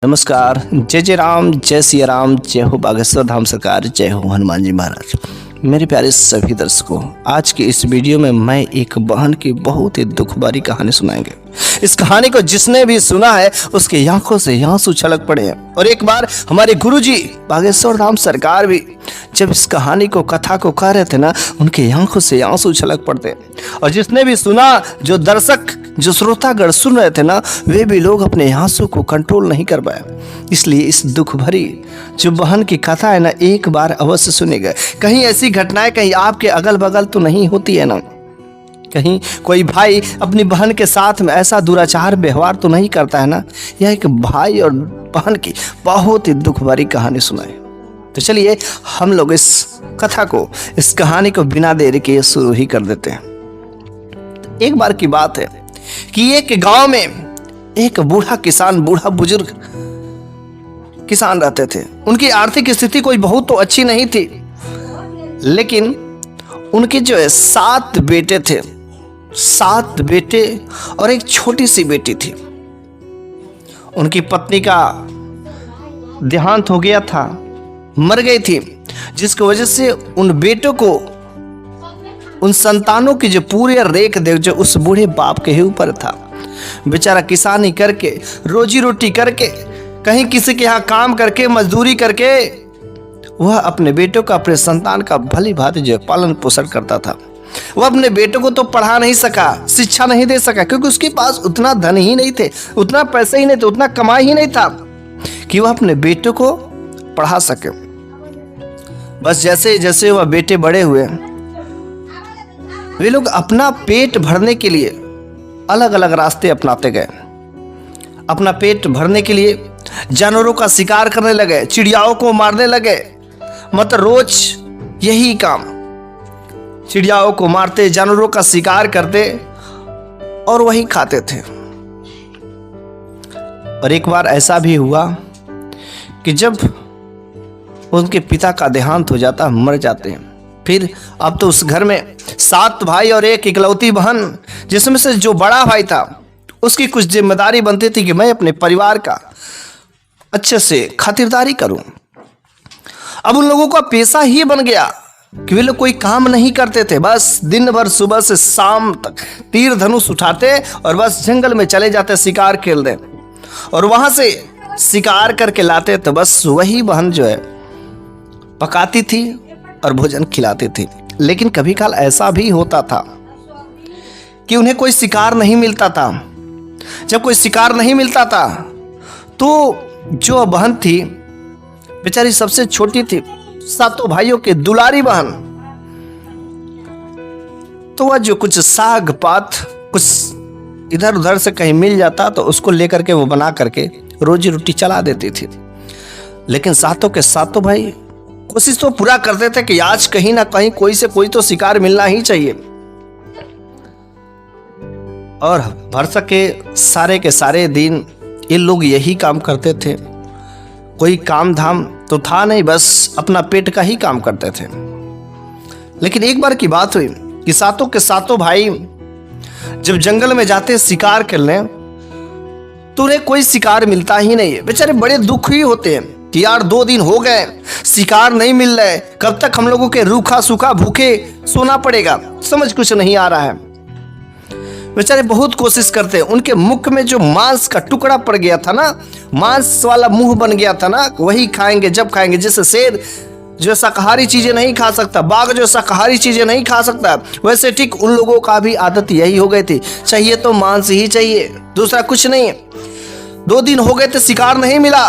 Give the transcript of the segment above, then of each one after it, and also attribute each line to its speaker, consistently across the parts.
Speaker 1: नमस्कार। जय जय राम, जय सिया राम, जय हो बागेश्वर धाम सरकार, जय हो हनुमान जी महाराज। मेरे प्यारे सभी दर्शकों, आज की इस वीडियो में मैं एक बहन की बहुत ही दुख भरी कहानी सुनाएंगे। इस कहानी को जिसने भी सुना है उसकी आंखों से आंसू छलक पड़े हैं। और एक बार हमारे गुरुजी बागेश्वर धाम सरकार भी जब इस कहानी को, कथा को कह रहे थे ना, उनकी आंखों से आंसू छलक पड़ते। और जिसने भी सुना, जो दर्शक, जो श्रोतागण सुन रहे थे ना, वे भी लोग अपने आंसू को कंट्रोल नहीं कर पाए। इसलिए इस दुख भरी जो बहन की कथा है ना, एक बार अवश्य सुनेगा। कहीं ऐसी घटनाएं कहीं आपके अगल बगल तो नहीं होती है ना, कहीं कोई भाई अपनी बहन के साथ में ऐसा दुराचार व्यवहार तो नहीं करता है ना। यह एक भाई और बहन की बहुत ही दुख भरी कहानी सुनाए। तो चलिए हम लोग इस कथा को, इस कहानी को बिना देरी के शुरू ही कर देते हैं। एक बार की बात है कि एक गांव में एक बूढ़ा किसान, बूढ़ा बुजुर्ग किसान रहते थे। उनकी आर्थिक स्थिति कोई बहुत तो अच्छी नहीं थी, लेकिन उनके जो है 7 बेटे थे, 7 बेटे और एक छोटी सी बेटी थी। उनकी पत्नी का देहांत हो गया था, मर गई थी, जिसकी वजह से उन बेटों को, उन संतानों की जो पूरे रेख देख जो उस बूढ़े बाप के ही ऊपर था। बेचारा किसानी करके, रोजी रोटी करके, कहीं किसी के यहाँ काम करके, मजदूरी करके वह अपने बेटों का, अपने संतान का भली भांति जो पालन पोषण करता था। वह अपने बेटों को तो पढ़ा नहीं सका, शिक्षा नहीं दे सका, क्योंकि उसके पास उतना धन ही नहीं थे, उतना पैसे ही नहीं थे, उतना कमाई ही नहीं था कि वह अपने बेटों को पढ़ा सके। बस जैसे जैसे वह बेटे बड़े हुए, वे लोग अपना पेट भरने के लिए अलग अलग रास्ते अपनाते गए। अपना पेट भरने के लिए जानवरों का शिकार करने लगे, चिड़ियाओं को मारने लगे। मतलब रोज यही काम, चिड़ियाओं को मारते, जानवरों का शिकार करते और वही खाते थे। और एक बार ऐसा भी हुआ कि जब उनके पिता का देहांत हो जाता, मर जाते हैं, फिर अब तो उस घर में 7 भाई और एक इकलौती बहन, जिसमें से जो बड़ा भाई था उसकी कुछ जिम्मेदारी बनती थी कि मैं अपने परिवार का अच्छे से खातिरदारी करूं। अब उन लोगों का पेशा ही बन गया कि वे लोग कोई काम नहीं करते थे, बस दिन भर सुबह से शाम तक तीर धनुष उठाते और बस जंगल में चले जाते, शिकार खेलते और वहां से शिकार करके लाते। तो बस वही बहन जो है पकाती थी और भोजन खिलाती थी। लेकिन कभी काल ऐसा भी होता था कि उन्हें कोई शिकार नहीं मिलता था। जब कोई शिकार नहीं मिलता था तो जो बहन थी, बेचारी सबसे छोटी थी, 7 भाइयों के दुलारी बहन, तो वह जो कुछ साग पात कुछ इधर उधर से कहीं मिल जाता तो उसको लेकर के वो बना करके रोजी रोटी चला देती थी। लेकिन 7 के 7 भाई कोशिश तो पूरा करते थे कि आज कहीं ना कहीं कोई से कोई तो शिकार मिलना ही चाहिए। और भरसक के सारे दिन ये लोग यही काम करते थे। कोई काम धाम तो था नहीं, बस अपना पेट का ही काम करते थे। लेकिन एक बार की बात हुई कि 7 के 7 भाई जब जंगल में जाते शिकार करने, तो उन्हें कोई शिकार मिलता ही नहीं है। बेचारे बड़े दुखी होते हैं कि यार 2 दिन हो गए, शिकार नहीं मिल रहा है, कब तक हम लोगों के रूखा सूखा भूखे सोना पड़ेगा, समझ कुछ नहीं आ रहा है। बेचारे बहुत कोशिश करते हैं। उनके मुख में जो मांस का टुकड़ा पड़ गया था ना, मांस वाला मुंह बन गया था ना, वही खाएंगे जब खाएंगे। जैसे शेर जो शाकाहारी चीजें नहीं खा सकता, बाघ जो शाकाहारी चीजें नहीं खा सकता, वैसे ठीक उन लोगों का भी आदत यही हो गई थी, चाहिए तो मांस ही चाहिए, दूसरा कुछ नहीं। 2 दिन हो गए थे, शिकार नहीं मिला।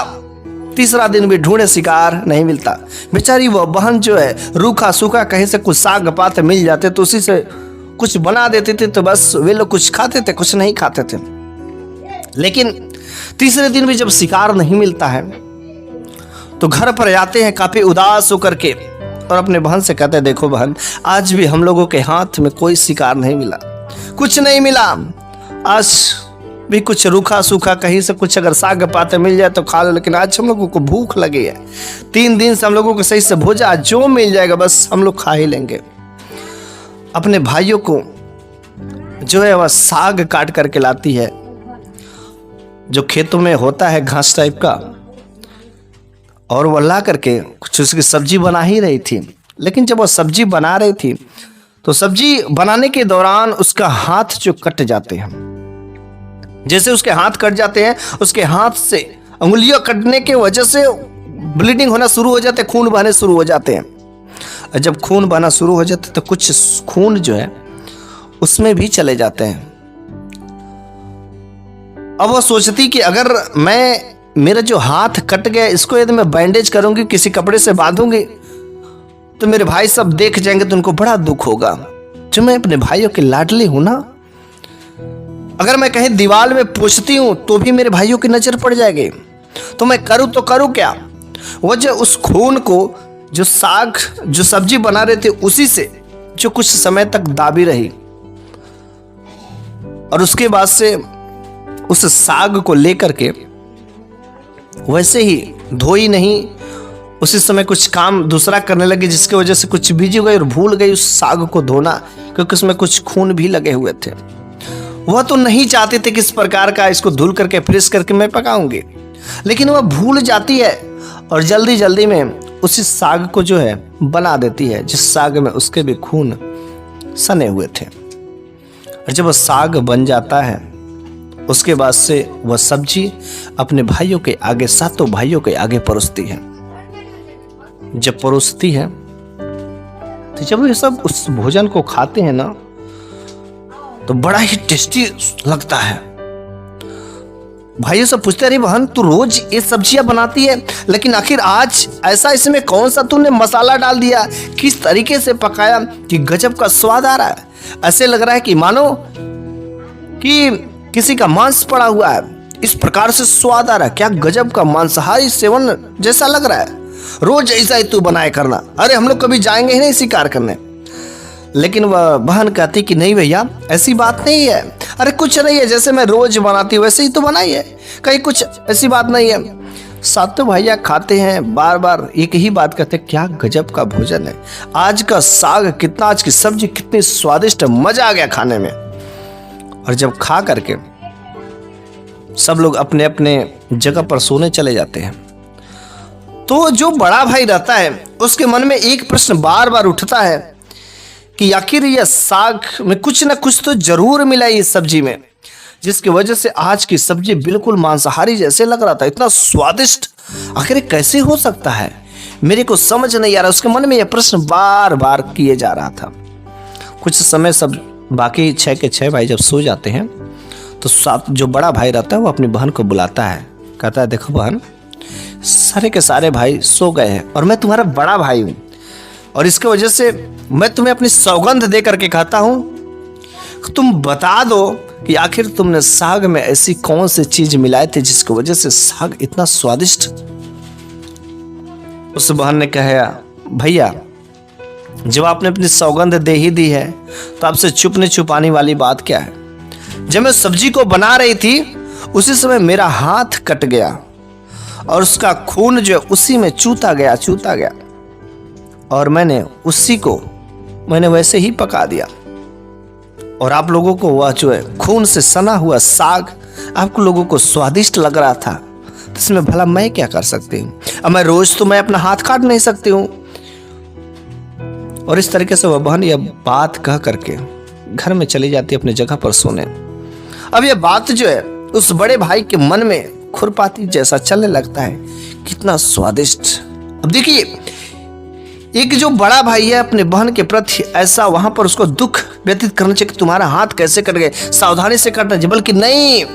Speaker 1: तीसरा दिन भी ढूंढे, शिकार नहीं मिलता। बेचारी वो बहन जो है रूखा सूखा कहीं से कुछ साग पात मिल जाते तो उसी से कुछ बना देते थे, तो बस वे लोग कुछ खाते थे, कुछ नहीं खाते थे। लेकिन तीसरे दिन भी जब शिकार नहीं मिलता है तो घर पर आते हैं काफी उदास होकर के और अपने बहन से कहते हैं, देखो बहन, आज भी हम लोगों के हाथ में कोई शिकार नहीं मिला, कुछ नहीं मिला। आज भी कुछ रूखा सूखा कहीं से कुछ अगर साग पाते मिल जाए तो खा लो, लेकिन आज हम लोगों को भूख लगी है। 3 दिन से हम लोगों को सही से भोजन जो मिल जाएगा बस हम लोग खा ही लेंगे। अपने भाइयों को जो है वह साग काट करके लाती है, जो खेतों में होता है घास टाइप का, और वो ला करके कुछ उसकी सब्जी बना ही रही थी। लेकिन जब वो सब्जी बना रही थी तो सब्जी बनाने के दौरान उसका हाथ जो कट जाते हैं, जैसे उसके हाथ कट जाते हैं, उसके हाथ से उंगलियां कटने के वजह से ब्लीडिंग होना शुरू हो जाते हैं, खून बहने शुरू हो जाते हैं। और जब खून बहना शुरू हो जाते तो कुछ खून जो है उसमें भी चले जाते हैं। अब वो सोचती कि अगर मेरा जो हाथ कट गया, इसको यदि मैं बैंडेज करूंगी, किसी कपड़े से बांधूंगी, तो मेरे भाई सब देख जाएंगे तो उनको बड़ा दुख होगा। जो मैं अपने भाइयों के लाडली हूं ना, अगर मैं कहीं दीवार में पूछती हूं तो भी मेरे भाइयों की नजर पड़ जाएगी, तो मैं करूं तो करूं क्या। वो जो उस खून को जो साग जो सब्जी बना रहे थे उसी से जो कुछ समय तक दाबी रही, और उसके बाद से उस साग को लेकर के वैसे ही धोई नहीं, उसी समय कुछ काम दूसरा करने लगी, जिसकी वजह से कुछ बिजी हो गई और भूल गई उस साग को धोना, क्योंकि उसमें कुछ खून भी लगे हुए थे। वह तो नहीं चाहते थे कि इस प्रकार का इसको धुल करके फ्रेश करके मैं पकाऊंगी, लेकिन वह भूल जाती है और जल्दी जल्दी में उसी साग को जो है बना देती है, जिस साग में उसके भी खून सने हुए थे। और जब वह साग बन जाता है, उसके बाद से वह सब्जी अपने भाइयों के आगे, सातों भाइयों के आगे परोसती है। जब परोसती है तो जब ये सब उस भोजन को खाते हैं ना, तो बड़ा ही टेस्टी लगता है। भाइयों सब पूछते, अरे बहन तू रोज ये सब्जियां बनाती है, लेकिन आखिर आज ऐसा इसमें कौन सा तूने मसाला डाल दिया, किस तरीके से पकाया कि गजब का स्वाद आ रहा है। ऐसे लग रहा है कि मानो कि किसी का मांस पड़ा हुआ है, इस प्रकार से स्वाद आ रहा है। क्या गजब का मांसाहारी सेवन जैसा लग रहा है, रोज ऐसा ही तू बनाए करना। अरे हम लोग कभी जाएंगे ही नहीं शिकार करने। लेकिन वह बहन कहती कि नहीं भैया, ऐसी बात नहीं है, अरे कुछ नहीं है, जैसे मैं रोज बनाती हूँ वैसे ही तो बनाई है, कहीं कुछ ऐसी बात नहीं है। सातों भैया खाते हैं, बार बार एक ही बात कहते हैं, क्या गजब का भोजन है, आज का साग कितना, आज की सब्जी कितनी स्वादिष्ट, मजा आ गया खाने में। और जब खा करके सब लोग अपने अपने जगह पर सोने चले जाते हैं, तो जो बड़ा भाई रहता है उसके मन में एक प्रश्न बार बार उठता है कि आखिर यह साग में कुछ ना कुछ तो जरूर मिला इस सब्जी में, जिसकी वजह से आज की सब्जी बिल्कुल मांसाहारी जैसे लग रहा था, इतना स्वादिष्ट आखिर कैसे हो सकता है, मेरे को समझ नहीं आ रहा। उसके मन में यह प्रश्न बार बार किए जा रहा था। कुछ समय सब बाकी 6 के 6 भाई जब सो जाते हैं, तो साथ जो बड़ा भाई रहता है वो अपनी बहन को बुलाता है, कहता है देखो बहन, सारे के सारे भाई सो गए हैं और मैं तुम्हारा बड़ा भाई हूं, और इसके वजह से मैं तुम्हें अपनी सौगंध दे करके कहता हूं, तुम बता दो कि आखिर तुमने साग में ऐसी कौन सी चीज मिलाए थे जिसकी वजह से साग इतना स्वादिष्ट। उस बहन ने कहा, भैया जब आपने अपनी सौगंध दे ही दी है तो आपसे छुपने छुपाने वाली बात क्या है। जब मैं सब्जी को बना रही थी उसी समय मेरा हाथ कट गया और उसका खून जो उसी में चूता गया और मैंने वैसे ही पका दिया, और आप लोगों को वह जो है खून से सना हुआ साग आप लोगों को स्वादिष्ट लग रहा था, तो इसमें भला मैं क्या कर सकती हूँ। अब मैं रोज तो मैं अपना हाथ काट नहीं सकती हूँ। और इस तरीके से वह बहन यह बात कह करके घर में चली जाती है अपनी जगह पर सोने। अब यह बात जो है उस बड़े भाई के मन में खुरपाती जैसा चलने लगता है, कितना स्वादिष्ट। अब देखिए, एक जो बड़ा भाई है अपने बहन के प्रति ऐसा वहां पर उसको दुख व्यतीत करना चाहिए कि तुम्हारा हाथ कैसे कट गए, सावधानी से काटना चाहिए, बल्कि नहीं,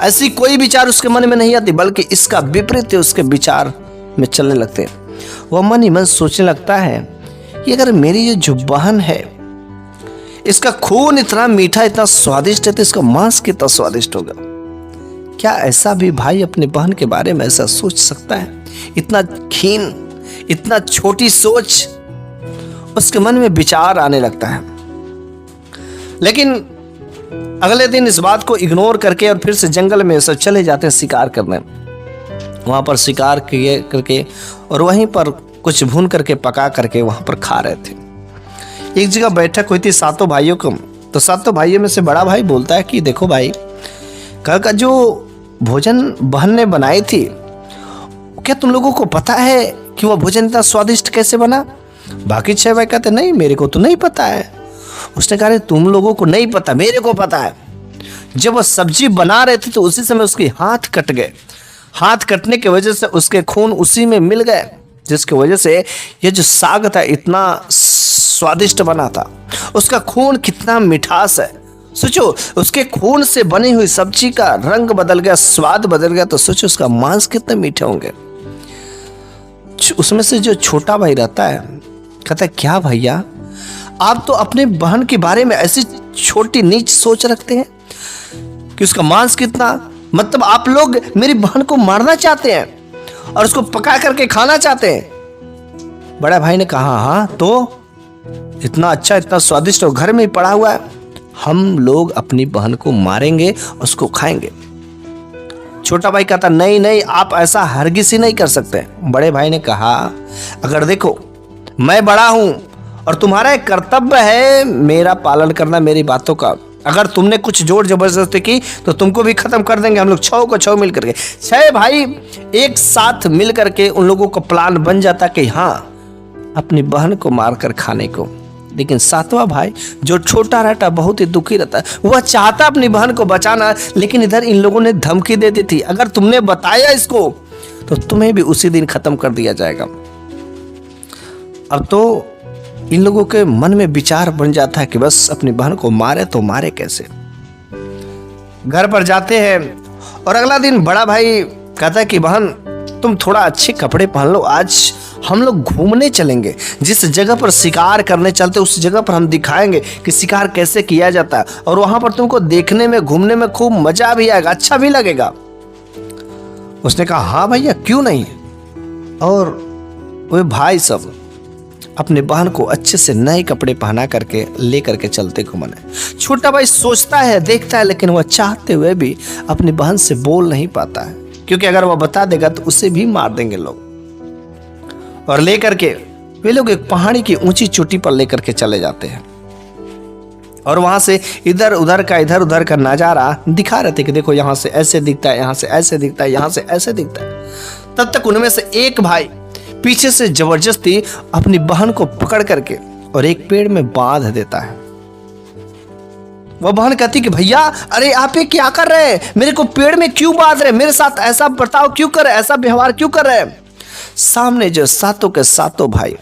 Speaker 1: ऐसी कोई विचार उसके मन में नहीं आती, बल्कि इसका विपरीत उसके विचार में चलने लगते हैं। वह मन ही मन सोचने लगता है कि अगर मेरी ये जो बहन है इसका खून इतना मीठा इतना स्वादिष्ट है तो इसका मांस कितना स्वादिष्ट होगा। क्या ऐसा भी भाई अपने बहन के बारे में ऐसा सोच सकता है? इतना खीन, इतना छोटी सोच उसके मन में विचार आने लगता है। लेकिन अगले दिन इस बात को इग्नोर करके और फिर से जंगल में सब चले जाते हैं शिकार करने। वहां पर शिकार किए करके और वहीं पर कुछ भून करके पका करके वहां पर खा रहे थे। एक जगह बैठक हुई थी सातों भाइयों को, तो सातों भाइयों में से बड़ा भाई बोलता है कि देखो भाई, कल का जो भोजन बहन ने बनाई थी, क्या तुम लोगों को पता है कि वह भोजन इतना स्वादिष्ट कैसे बना? बाकी 6 भाई कहते नहीं, मेरे को तो नहीं पता है। उसने कहा तुम लोगों को नहीं पता, मेरे को पता है। जब वह सब्जी बना रहे थे तो उसी समय उसके हाथ कट गए। हाथ कटने की वजह से उसके खून उसी में मिल गए, जिसकी वजह से यह जो साग था इतना स्वादिष्ट बना था। उसका खून कितना मिठास है, सोचो उसके खून से बनी हुई सब्जी का रंग बदल गया, स्वाद बदल गया, तो सोचो उसका मांस कितने मीठे होंगे। उसमें से जो छोटा भाई रहता है कहता है क्या भैया, आप तो अपने बहन के बारे में ऐसी छोटी नीच सोच रखते हैं कि उसका मांस कितना, मतलब आप लोग मेरी बहन को मारना चाहते हैं और उसको पका करके खाना चाहते हैं। बड़ा भाई ने कहा हाँ तो इतना अच्छा, इतना स्वादिष्ट और घर में ही पड़ा हुआ है, हम लोग अपनी बहन को मारेंगे और उसको खाएंगे। छोटा भाई कहता नहीं नहीं, आप ऐसा हरगिज ही नहीं कर सकते। बड़े भाई ने कहा अगर देखो मैं बड़ा हूं और तुम्हारा एक कर्तव्य है मेरा पालन करना, मेरी बातों का। अगर तुमने कुछ जोर जबरदस्ती की तो तुमको भी खत्म कर देंगे हम लोग, 6 को 6 मिल करके। 6 भाई एक साथ मिल करके उन लोगों का प्लान बन जाता कि हाँ अपनी बहन को मारकर खाने को। लेकिन 7वां भाई जो छोटा रहता, बहुत ही दुखी रहता, वह चाहता अपनी बहन को बचाना, लेकिन इधर इन लोगों ने धमकी दे दी थी अगर तुमने बताया इसको तो तुम्हें भी उसी दिन खत्म कर दिया जाएगा। अब तो इन लोगों के मन में विचार बन जाता है कि बस अपनी बहन को मारे तो मारे कैसे। घर पर जाते हैं और अगला दिन बड़ा भाई कहता है कि बहन तुम थोड़ा अच्छे कपड़े पहन लो, आज हम लोग घूमने चलेंगे, जिस जगह पर शिकार करने चलते उस जगह पर हम दिखाएंगे कि शिकार कैसे किया जाता है, और वहां पर तुमको देखने में घूमने में खूब मजा भी आएगा, अच्छा भी लगेगा। उसने कहा हाँ भैया क्यों नहीं। और वे भाई सब अपने बहन को अच्छे से नए कपड़े पहना करके ले करके चलते घूमने। छोटा भाई सोचता है, देखता है, लेकिन वह चाहते हुए भी अपनी बहन से बोल नहीं पाता है, क्योंकि अगर वह बता देगा तो उसे भी मार देंगे लोग। और लेकर के वे लोग एक पहाड़ी की ऊंची चोटी पर लेकर के चले जाते हैं और वहां से इधर उधर का नजारा दिखा रहे थे कि देखो यहाँ से ऐसे दिखता है, यहाँ से ऐसे दिखता है, यहाँ से ऐसे दिखता है। तब तक उनमें से एक भाई पीछे से जबरदस्ती अपनी बहन को पकड़ करके और एक पेड़ में बांध देता है। वह बहन कहती कि भैया अरे आप ये क्या कर रहे हैं, मेरे को पेड़ में क्यों बांध रहे, मेरे साथ ऐसा बर्ताव क्यों कर रहे, ऐसा व्यवहार क्यों कर रहे हैं। सामने जो 7 के 7 भाई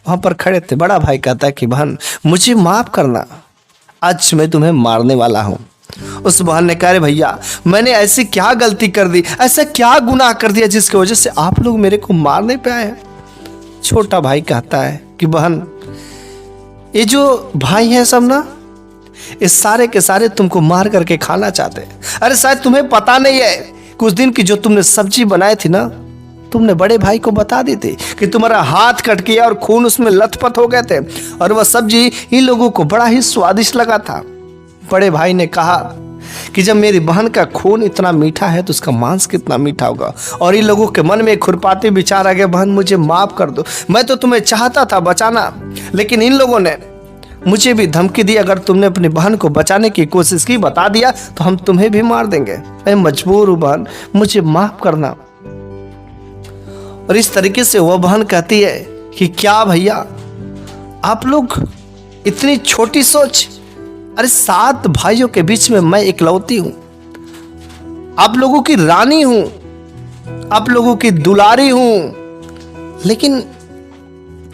Speaker 1: वहां पर खड़े थे। बड़ा भाई कहता है कि बहन मुझे माफ करना, आज मैं तुम्हें मारने वाला हूं। उस बहन ने कहा भैया मैंने ऐसी क्या गलती कर दी, ऐसा क्या गुनाह कर दिया जिसकी वजह से आप लोग मेरे को मारने पे आए हैं। छोटा भाई कहता है कि बहन ये जो भाई हैं सब ना, ये सारे के सारे तुमको मार करके खाना चाहते हैं। अरे शायद तुम्हें पता नहीं है, कुछ दिन की जो तुमने सब्जी बनाई थी ना, तुमने बड़े भाई को बता दी थी कि तुम्हारा हाथ कट गया और खून उसमें लथपथ हो गए थे, और वह सब्जी इन लोगों को बड़ा ही स्वादिष्ट लगा था। बड़े भाई ने कहा कि जब मेरी बहन का खून इतना मीठा है तो उसका मांस कितना मीठा होगा। और इन लोगों के मन में खुरपाते विचार आ गया, बहन मुझे माफ कर दो, मैं तो तुम्हें चाहता था बचाना, लेकिन इन लोगों ने मुझे भी धमकी दी, अगर तुमने अपनी बहन को बचाने की कोशिश की, बता दिया तो हम तुम्हें भी मार देंगे। मैं मजबूर हूं बहन, मुझे माफ करना। और इस तरीके से वह बहन कहती है कि क्या भैया आप लोग इतनी छोटी सोच, अरे 7 भाइयों के बीच में मैं इकलौती हूं, आप लोगों की रानी हूं, आप लोगों की दुलारी हूं, लेकिन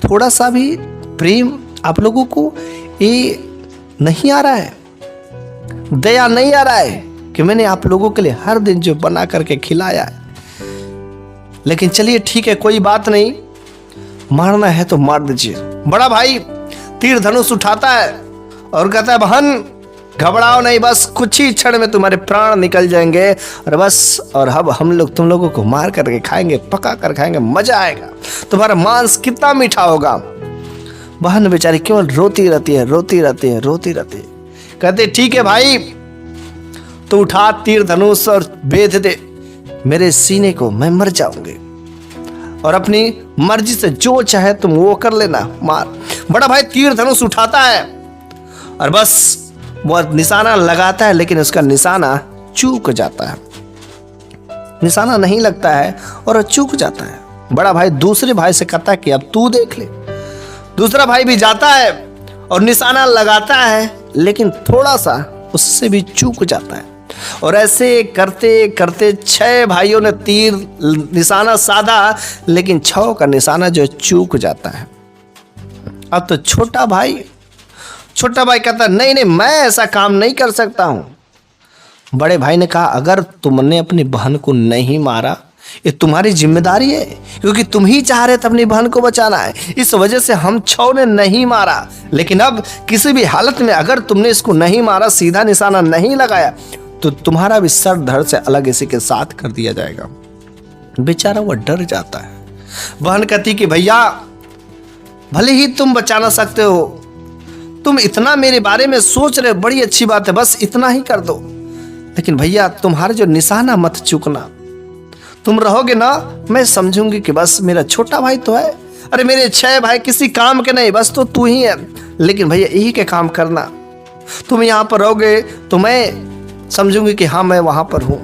Speaker 1: थोड़ा सा भी प्रेम आप लोगों को ये नहीं आ रहा है, दया नहीं आ रहा है कि मैंने आप लोगों के लिए हर दिन जो बना करके खिलाया है। लेकिन चलिए ठीक है, कोई बात नहीं, मारना है तो मार दीजिए। बड़ा भाई तीर धनुष उठाता है और कहता है बहन घबराओ नहीं, बस कुछ ही क्षण में तुम्हारे प्राण निकल जाएंगे और बस, और अब हम लोग तुम लोगों को मार करके खाएंगे, पका कर खाएंगे, मजा आएगा, तुम्हारा मांस कितना मीठा होगा। बहन बेचारी केवल रोती रहती है, रोती रहती है, रोती रहती है। कहते ठीक है भाई, तो उठा तीर धनुष और बेध दे मेरे सीने को, मैं मर जाऊंगी, और अपनी मर्जी से जो चाहे तुम वो कर लेना, मार। बड़ा भाई तीर धनुष उठाता है और बस वो निशाना लगाता है, लेकिन उसका निशाना चूक जाता है, निशाना नहीं लगता है और वह चूक जाता है। बड़ा भाई दूसरे भाई से कहता है कि अब तू देख ले। दूसरा भाई भी जाता है और निशाना लगाता है, लेकिन थोड़ा सा उससे भी चूक जाता है। और ऐसे करते करते 6 भाइयों ने तीर निशाना साधा, लेकिन 6 का निशाना जो चूक जाता है। अब तो छोटा भाई कहता है नहीं नहीं, मैं ऐसा काम नहीं कर सकता हूं। बड़े भाई ने कहा अगर तुमने अपनी बहन को नहीं मारा, ये तुम्हारी जिम्मेदारी है, क्योंकि तुम ही चाह रहे थे अपनी बहन को बचाना है, इस वजह से हम 6 ने नहीं मारा। लेकिन अब किसी भी हालत में अगर तुमने इसको नहीं मारा, सीधा निशाना नहीं लगाया, तो तुम्हारा भी सर धड़ से अलग इसी के साथ कर दिया जाएगा। बेचारा वो डर जाता है। बहन कहती कि भैया भले ही तुम बचा ना सकते हो, तुम इतना मेरे बारे में सोच रहे हो, बड़ी अच्छी बात है, बस इतना ही कर दो, लेकिन भैया तुम्हारा जो निशाना मत चूकना। तुम रहोगे ना, मैं समझूंगी कि बस मेरा छोटा भाई तो है, अरे मेरे 6 भाई किसी काम के नहीं, बस तो तू ही है, लेकिन भैया यही के काम करना। तुम यहाँ पर रहोगे तो मैं समझूंगी कि हाँ मैं वहां पर हूं,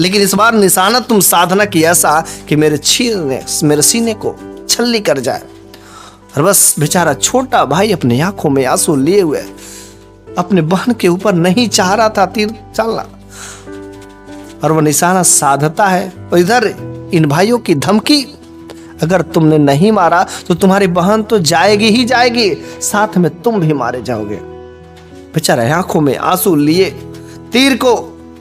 Speaker 1: लेकिन इस बार निशाना तुम साधना की ऐसा कि मेरे सीने को छल्ली कर जाए। और बस बेचारा छोटा भाई अपने आंखों में आंसू लिए हुए अपने बहन के ऊपर नहीं चाह रहा था तीर चलना, और वह निशाना साधता है। और इधर इन भाइयों की धमकी, अगर तुमने नहीं मारा तो तुम्हारी बहन तो जाएगी ही जाएगी, साथ में तुम भी मारे जाओगे। बेचारा आंखों में आंसू लिए तीर को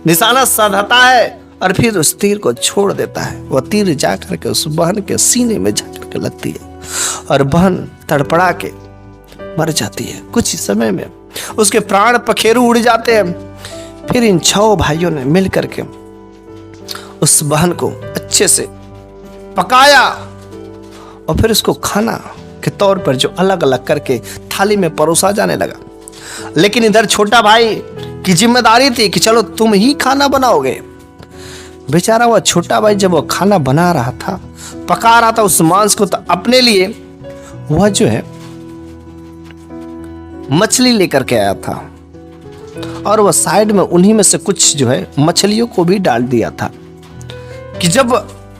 Speaker 1: निशाना साधता है और फिर उस तीर को छोड़ देता है। वह तीर जाकर के उस बहन के सीने में झटक के लगती है और बहन तड़पड़ा के मर जाती है। कुछ ही समय में उसके प्राण पखेरु उड़ जाते हैं। फिर इन 6 भाइयों ने मिल करके उस बहन को अच्छे से पकाया और फिर उसको खाना के तौर पर जो अलग अलग करके थाली में परोसा जाने लगा। लेकिन इधर छोटा भाई की जिम्मेदारी थी कि चलो तुम ही खाना बनाओगे। बेचारा वह छोटा भाई जब वो खाना बना रहा था, पका रहा था उस मांस को, तो अपने लिए वह जो है मछली लेकर के आया था और वह साइड में उन्हीं में से कुछ जो है मछलियों को भी डाल दिया था कि जब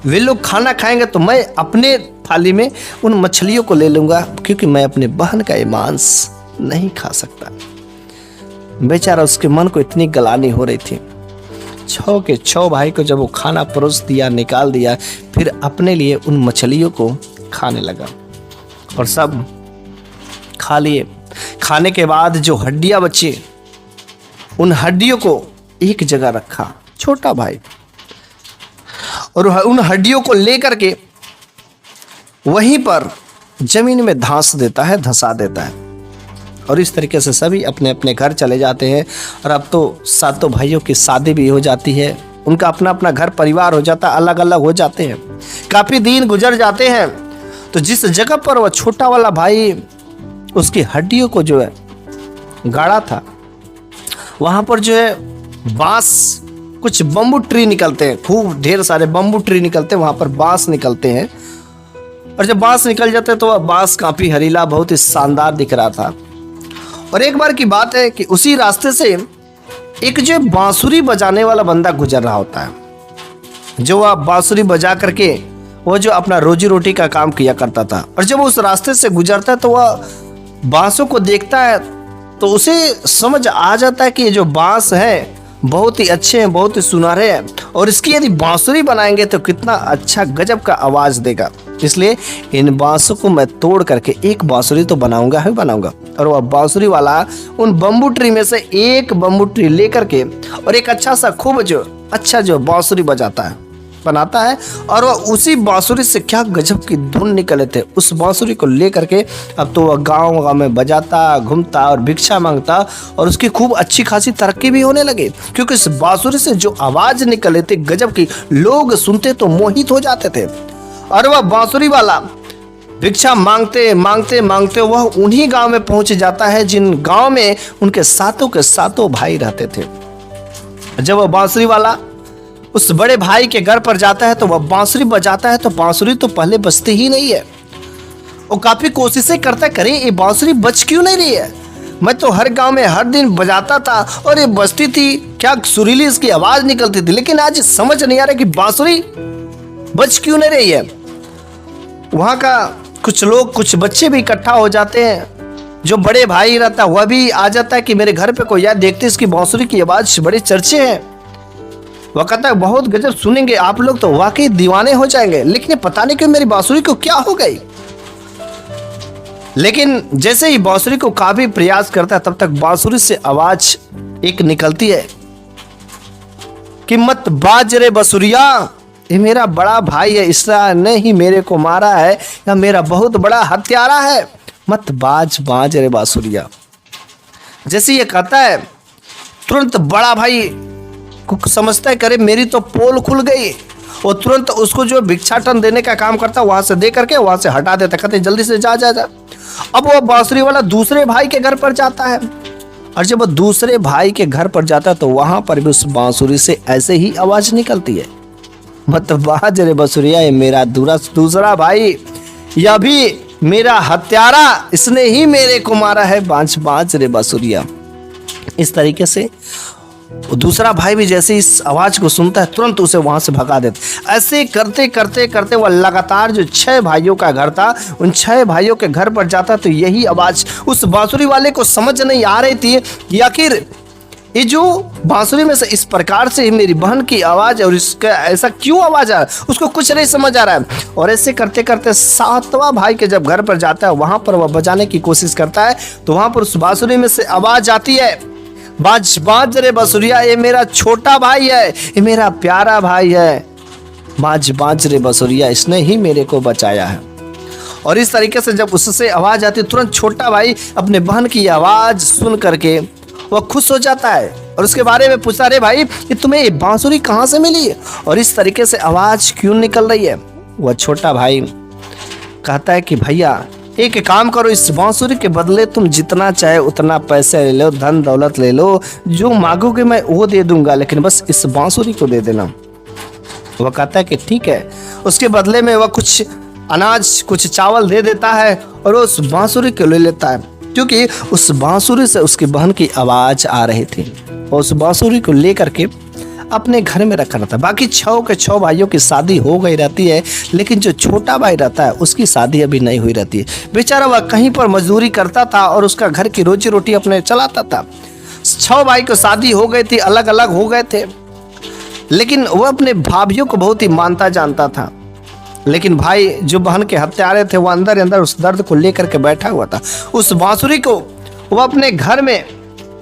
Speaker 1: वे लोग खाना खाएंगे तो मैं अपने थाली में उन मछलियों को ले लूंगा, क्योंकि मैं अपनी बहन का ये मांस नहीं खा सकता। बेचारा उसके मन को इतनी गलानी हो रही थी। 6 के 6 भाई को जब वो खाना परोस दिया, निकाल दिया, फिर अपने लिए उन मछलियों को खाने लगा और सब खा लिए। खाने के बाद जो हड्डियां बची, उन हड्डियों को एक जगह रखा छोटा भाई, और उन हड्डियों को लेकर के वहीं पर जमीन में धंसा देता है। और इस तरीके से सभी अपने अपने घर चले जाते हैं। और अब तो 7 भाइयों की शादी भी हो जाती है, उनका अपना अपना घर परिवार हो जाता है, अलग अलग हो जाते हैं। काफी दिन गुजर जाते हैं तो जिस जगह पर वह छोटा वाला भाई उसकी हड्डियों को जो है गाड़ा था, वहां पर जो है बांस, कुछ बम्बू ट्री निकलते हैं, खूब ढेर सारे बम्बू ट्री निकलते हैं, वहां पर बांस निकलते हैं। और जब बांस निकल जाते हैं तो वह बांस काफी हरीला, बहुत ही शानदार दिख रहा था। और एक बार की बात है कि उसी रास्ते से एक जो बांसुरी बजाने वाला बंदा गुजर रहा होता है, जो वह बांसुरी बजा करके वो जो अपना रोजी रोटी का काम किया करता था। और जब वो उस रास्ते से गुजरता है तो वह बांसों को देखता है तो उसे समझ आ जाता है कि ये जो बांस है बहुत ही अच्छे हैं, बहुत ही सुनहरे हैं, और इसकी यदि बांसुरी बनाएंगे तो कितना अच्छा गजब का आवाज देगा। इसलिए इन बांसों को मैं तोड़ करके एक बांसुरी तो बनाऊंगा ही बनाऊंगा। और वह बांसुरी वाला उन बम्बू ट्री में से एक बम्बू ट्री लेकर के और एक अच्छा सा खूब जो बांसुरी बनाता है। और वह उसी बांसुरी से क्या गजब की धुन निकले थे, उस बांसुरी को लेकर के अब तो वह गाँव में बजाता, घूमता और भिक्षा मांगता, और उसकी खूब अच्छी खासी तरक्की भी होने लगी, क्योंकि इस बांसुरी से जो आवाज निकले थे गजब की, लोग सुनते तो मोहित हो जाते थे। और वह बांसुरी वाला भिक्षा मांगते मांगते मांगते वह उन्हीं गांव में पहुंच जाता है जिन गांव में उनके सातों के सातों भाई रहते थे। जब वह बांसुरी वाला उस बड़े भाई के घर पर जाता है तो वह बांसुरी बजाता है, तो बांसुरी तो पहले बजती ही नहीं है। वो काफी कोशिशें करता करे ये बांसुरी बज क्यों नहीं रही है। मैं तो हर गांव में हर दिन बजाता था और ये बजती थी, क्या सुरीली इसकी आवाज निकलती थी। लेकिन आज समझ नहीं आ रहा कि बांसुरी बज क्यों नहीं रही है। वहां का कुछ लोग, कुछ बच्चे भी इकट्ठा हो जाते हैं। जो बड़े भाई रहता है वह भी आ जाता है कि मेरे घर पे कोई यार, देखते इसकी बांसुरी की आवाज बड़े चर्चे हैं। वह कहता है बहुत गजब, सुनेंगे आप लोग तो वाकई दीवाने हो जाएंगे। लेकिन पता नहीं क्यों मेरी बांसुरी को क्या हो गई। लेकिन जैसे ही बांसुरी को काफी प्रयास करता है तब तक बांसुरी से आवाज एक निकलती है कि मत बाज रे बसुरिया, ये मेरा बड़ा भाई है, इसने ही मेरे को मारा है, या मेरा बहुत बड़ा हत्यारा है, मत बाज रे बांसुरिया। जैसे ये कहता है तुरंत बड़ा भाई को समझता है करे मेरी तो पोल खुल गई, और तुरंत उसको जो भिक्षाटन देने का काम करता है वहां से दे करके वहां से हटा देता, कहते जल्दी से जा जा जा। अब वो बांसुरी वाला दूसरे भाई के घर पर जाता है, और जब वो दूसरे भाई के घर पर जाता है तो वहां पर भी उस बांसुरी से ऐसे ही आवाज निकलती है, मत बाज रे बसुरिया, ये मेरा दूसरा भाई, यह भी मेरा हत्यारा, इसने ही मेरे को मारा है, बाज रे बसुरिया। इस तरीके से दूसरा भाई भी जैसे इस आवाज को सुनता है तुरंत उसे वहां से भगा देता। ऐसे करते करते करते वह लगातार जो 6 भाइयों का घर था उन 6 भाइयों के घर पर जाता, तो यही आवाज उस बांसुरी वाले को समझ नहीं आ रही थी कि आखिर ये जो बांसुरी में से इस प्रकार से मेरी बहन की आवाज और इसका ऐसा क्यों आवाज आ रहा है, उसको कुछ नहीं समझ आ रहा है। और ऐसे करते करते 7वां भाई के जब घर पर जाता है वहां पर वह बजाने की कोशिश करता है, तो वहां पर उस बांसुरी में से आवाज आती है, बाज रे बसुरिया, ये मेरा छोटा भाई है, ये मेरा प्यारा भाई है, बाज रे बसुरिया, इसने ही मेरे को बचाया है। और इस तरीके से जब उससे आवाज आती है तुरंत छोटा भाई अपने बहन की आवाज सुन करके वह खुश हो जाता है और उसके बारे में पूछता, अरे भाई ये तुम्हें ये बांसुरी कहाँ से मिली और इस तरीके से आवाज क्यों निकल रही है। वह छोटा भाई कहता है कि भैया एक काम करो, इस बांसुरी के बदले तुम जितना चाहे उतना पैसे ले लो, धन दौलत ले लो, जो मांगोगे मैं वो दे दूंगा, लेकिन बस इस बांसुरी को दे देना। वह कहता है कि ठीक है। उसके बदले में वह कुछ अनाज, कुछ चावल दे देता है और उस बांसुरी को ले लेता है, क्योंकि उस बांसुरी से उसकी बहन की आवाज आ रही थी। और उस बांसुरी को लेकर के अपने घर में रखा रहता है। बाकी 6 के 6 भाइयों की शादी हो गई रहती है, लेकिन जो छोटा भाई रहता है उसकी शादी अभी नहीं हुई रहती है। बेचारा वह कहीं पर मजदूरी करता था और उसका घर की रोजी रोटी अपने चलाता था। 6 भाई को शादी हो गई थी, अलग अलग हो गए थे, लेकिन वह अपने भाइयों को बहुत ही मानता जानता था। लेकिन भाई जो बहन के हत्यारे थे वो अंदर अंदर उस दर्द को लेकर के बैठा हुआ था। उस बांसुरी को वो अपने घर में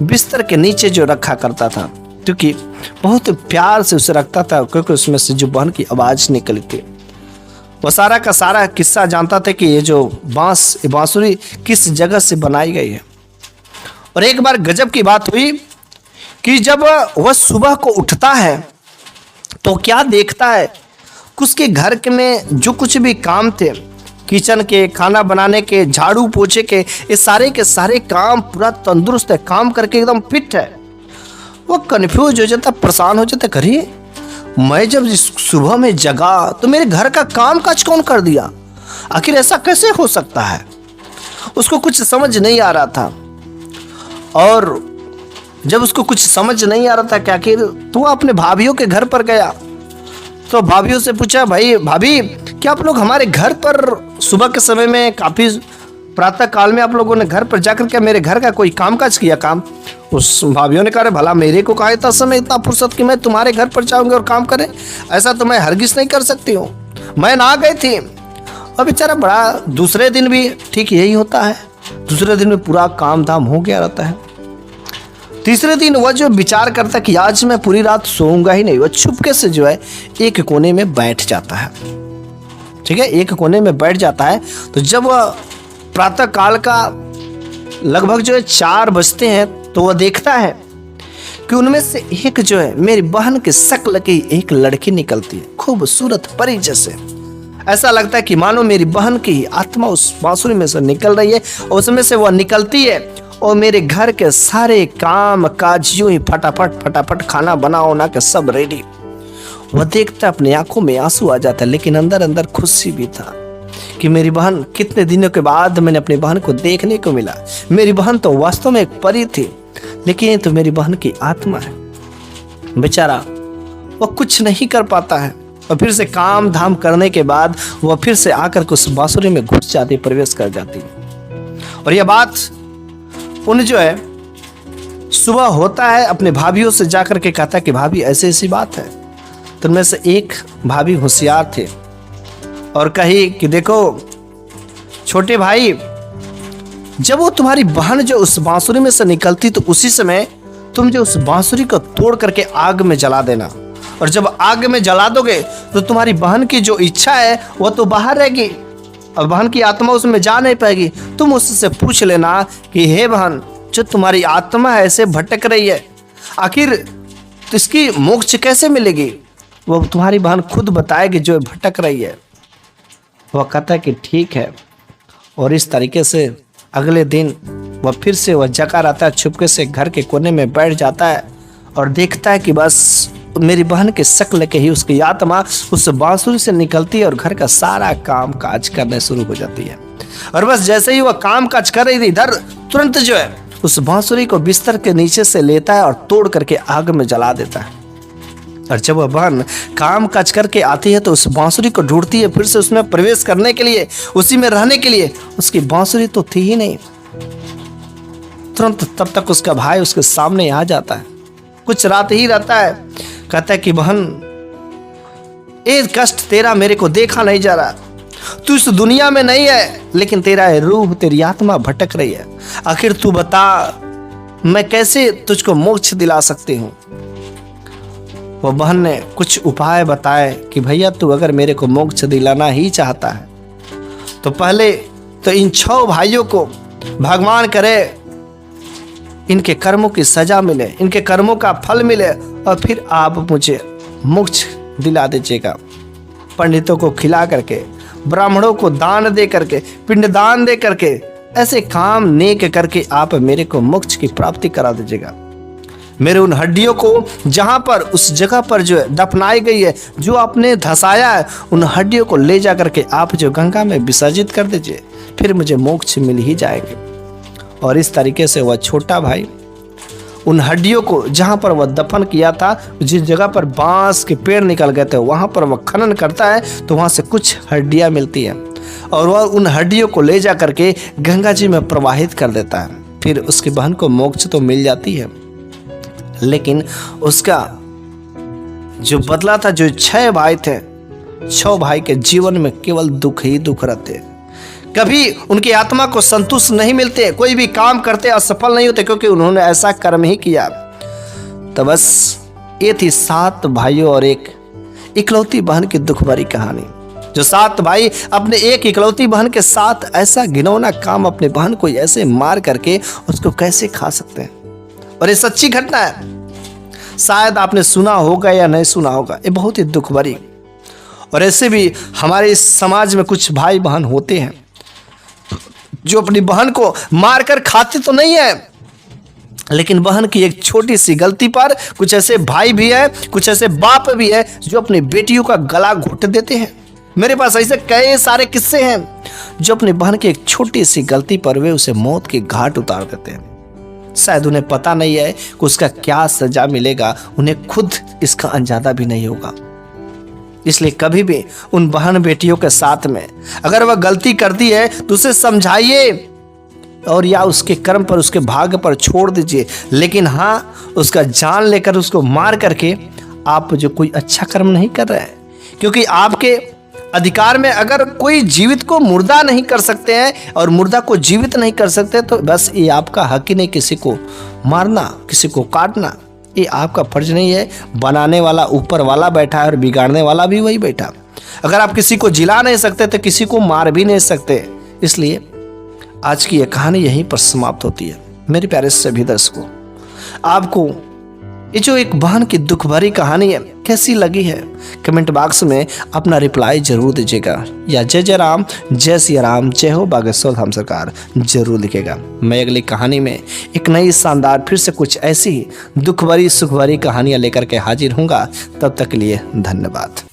Speaker 1: बिस्तर के नीचे जो रखा करता था, क्योंकि बहुत प्यार से उसे रखता था, क्योंकि उसमें से जो बहन की आवाज निकली थी। वो सारा का सारा किस्सा जानता था कि ये जो बांसुरी किस जगह से बनाई गई है। और एक बार गजब की बात हुई कि जब वह सुबह को उठता है तो क्या देखता है, उसके घर में जो कुछ भी काम थे, किचन के, खाना बनाने के, झाड़ू पोछे के, ये सारे के सारे काम पूरा तंदुरुस्त है, काम करके एकदम फिट है। वो कंफ्यूज हो जाता, परेशान हो जाता, अरे मैं जब सुबह में जगा तो मेरे घर का काम काज कौन कर दिया, आखिर ऐसा कैसे हो सकता है। उसको कुछ समझ नहीं आ रहा था। और जब उसको कुछ समझ नहीं आ रहा था कि आखिर तो अपने भाभीियों के घर पर गया, तो भाभीियों से पूछा, भाई भाभी क्या आप लोग हमारे घर पर सुबह के समय में काफ़ी प्रातः काल में आप लोगों ने घर पर जाकर क्या मेरे घर का कोई काम काज किया काम। उस भाभीियों ने कहा, भला मेरे को कहा था समय इतना फुर्सत कि मैं तुम्हारे घर पर जाऊंगी और काम करें, ऐसा तो मैं हरगिज नहीं कर सकती हूँ, मैं ना गई थी। और बेचारा बड़ा दूसरे दिन भी ठीक यही होता है, दूसरे दिन में पूरा काम धाम हो गया रहता है। तीसरे दिन वह जो विचार करता कि आज मैं पूरी रात सोऊंगा ही नहीं, वह छुपके से जो है एक कोने में बैठ जाता है। ठीक है, एक कोने में बैठ जाता है। तो जब वह प्रातः काल का लगभग जो है 4 बजते हैं तो वह देखता है कि उनमें से एक जो है मेरी बहन के शक्ल की एक लड़की निकलती है, खूबसूरत परी जैसे। ऐसा लगता है कि मानो मेरी बहन की आत्मा उस बांसुरी में से निकल रही है, और उसमें से वह निकलती है और मेरे घर के सारे काम काज यूं ही फटाफट फटाफट खाना बना के सब रेडी। वह देखता अपनी आंखों में आंसू आ जाता, लेकिन अंदर अंदर खुशी भी था कि मेरी बहन, कितने दिनों के बाद मैंने अपनी बहन को देखने को मिला। मेरी बहन तो वास्तव में एक परी थी, लेकिन ये तो मेरी बहन की आत्मा है। बेचारा वो कुछ नहीं कर पाता है और फिर से काम धाम करने के बाद वह फिर से आकर के उस बांसुरी में घुस जाती, प्रवेश कर जाती। और यह बात उन जो है सुबह होता है, अपने भाभीयों से जाकर के कहता कि भाभी ऐसी ऐसी बात है। तो उनमें से एक भाभी होशियार थे और कही कि देखो छोटे भाई, जब वो तुम्हारी बहन जो उस बांसुरी में से निकलती तो उसी समय तुम जो उस बांसुरी को तोड़ करके आग में जला देना, और जब आग में जला दोगे तो तुम्हारी बहन की जो इच्छा है वो तो बाहर रहेगी और बहन की आत्मा उसमें जा नहीं पाएगी। तुम उससे पूछ लेना कि हे बहन, जो तुम्हारी आत्मा ऐसे भटक रही है, आखिर तो इसकी मोक्ष कैसे मिलेगी? वो तुम्हारी बहन खुद बताएगी जो भटक रही है। वह कहता है कि ठीक है। और इस तरीके से अगले दिन वह फिर से वह जगा रहता है, छुपके से घर के कोने में बैठ जाता है और देखता है कि बस मेरी बहन के शक्ल के ही उसकी आत्मा उस बांसुरी से निकलती है और घर का सारा काम काज करने शुरू हो जाती है। और बस जैसे ही वह काम काज कर रही थी, इधर तुरंत जो है उस बांसुरी को बिस्तर के नीचे से लेता है और तोड़ करके आग में जला देता है। और जब वह बहन काम काज करके आती है तो उस बांसुरी को ढूंढती है, फिर से उसमें प्रवेश करने के लिए, उसी में रहने के लिए। उसकी बांसुरी तो थी ही नहीं। तुरंत तब तक उसका भाई उसके सामने आ जाता है, कुछ रात ही रहता है। कहता है कि बहन, एक कष्ट तेरा मेरे को देखा नहीं जा रहा। तू इस दुनिया में नहीं है, लेकिन तेरा रूह, तेरी आत्मा भटक रही है। आखिर तू बता, मैं कैसे तुझको मोक्ष दिला सकती हूँ? वो बहन ने कुछ उपाय बताए कि भैया, तू अगर मेरे को मोक्ष दिलाना ही चाहता है तो पहले तो इन 6 भाइयों को भगवान करे इनके कर्मों की सजा मिले, इनके कर्मों का फल मिले, और फिर आप मुझे मोक्ष दिला दीजिएगा। पंडितों को खिला करके, ब्राह्मणों को दान दे करके, पिंडदान दे करके, ऐसे काम नेक करके आप मेरे को मोक्ष की प्राप्ति करा दीजिएगा। मेरे उन हड्डियों को जहां पर, उस जगह पर जो है दफनाई गई है, जो आपने धसाया है, उन हड्डियों को ले जा करके आप जो गंगा में विसर्जित कर दीजिए, फिर मुझे मोक्ष मिल ही जाएगा। और इस तरीके से वह छोटा भाई उन हड्डियों को जहां पर वह दफन किया था, जिस जगह पर बांस के पेड़ निकल गए थे, वहां पर वह खनन करता है तो वहां से कुछ हड्डियां मिलती हैं और वह उन हड्डियों को ले जा करके गंगा जी में प्रवाहित कर देता है। फिर उसकी बहन को मोक्ष तो मिल जाती है, लेकिन उसका जो बदला था, जो 6 भाई थे, 6 भाई के जीवन में केवल दुख ही दुख रहते। कभी उनकी आत्मा को संतुष्ट नहीं मिलते, कोई भी काम करते असफल नहीं होते, क्योंकि उन्होंने ऐसा कर्म ही किया। तो बस ये थी 7 भाइयों और एक इकलौती बहन की दुख भरी कहानी। जो 7 भाई अपने एक इकलौती बहन के साथ ऐसा घिनौना काम, अपने बहन को ऐसे मार करके उसको कैसे खा सकते हैं। और ये सच्ची घटना है, शायद आपने सुना होगा या नहीं सुना होगा, ये बहुत ही दुख भरी। और ऐसे भी हमारे इस समाज में कुछ भाई बहन होते हैं जो अपनी बहन को मारकर खाते तो नहीं है, लेकिन बहन की एक छोटी सी गलती पर कुछ ऐसे भाई भी है, कुछ ऐसे बाप भी है जो अपनी बेटियों का गला घोट देते हैं। मेरे पास ऐसे कई सारे किस्से हैं जो अपनी बहन की एक छोटी सी गलती पर वे उसे मौत के घाट उतार देते हैं। शायद उन्हें पता नहीं है कि उसका क्या सजा मिलेगा, उन्हें खुद इसका अंदाजा भी नहीं होगा। इसलिए कभी भी उन बहन बेटियों के साथ में अगर वह गलती करती है तो उसे समझाइए और या उसके कर्म पर, उसके भाग्य पर छोड़ दीजिए, लेकिन हाँ, उसका जान लेकर उसको मार करके आप जो कोई अच्छा कर्म नहीं कर रहे हैं। क्योंकि आपके अधिकार में अगर कोई जीवित को मुर्दा नहीं कर सकते हैं और मुर्दा को जीवित नहीं कर सकते, तो बस ये आपका हक ही नहीं किसी को मारना, किसी को काटना। ये आपका फर्ज नहीं है। बनाने वाला ऊपर वाला बैठा है और बिगाड़ने वाला भी वही बैठा। अगर आप किसी को जिला नहीं सकते तो किसी को मार भी नहीं सकते। इसलिए आज की यह कहानी यहीं पर समाप्त होती है। मेरे प्यारे सभी दर्शकों, आपको ये जो एक बहन की दुख भरी कहानी है कैसी लगी है, कमेंट बॉक्स में अपना रिप्लाई जरूर दीजिएगा, या जय जय राम, जय सिया राम, जय हो बागेश्वर धाम सरकार जरूर लिखेगा। मैं अगली कहानी में एक नई शानदार फिर से कुछ ऐसी दुख भरी सुख भरी कहानियां लेकर के हाजिर हूँगा। तब तक के लिए धन्यवाद।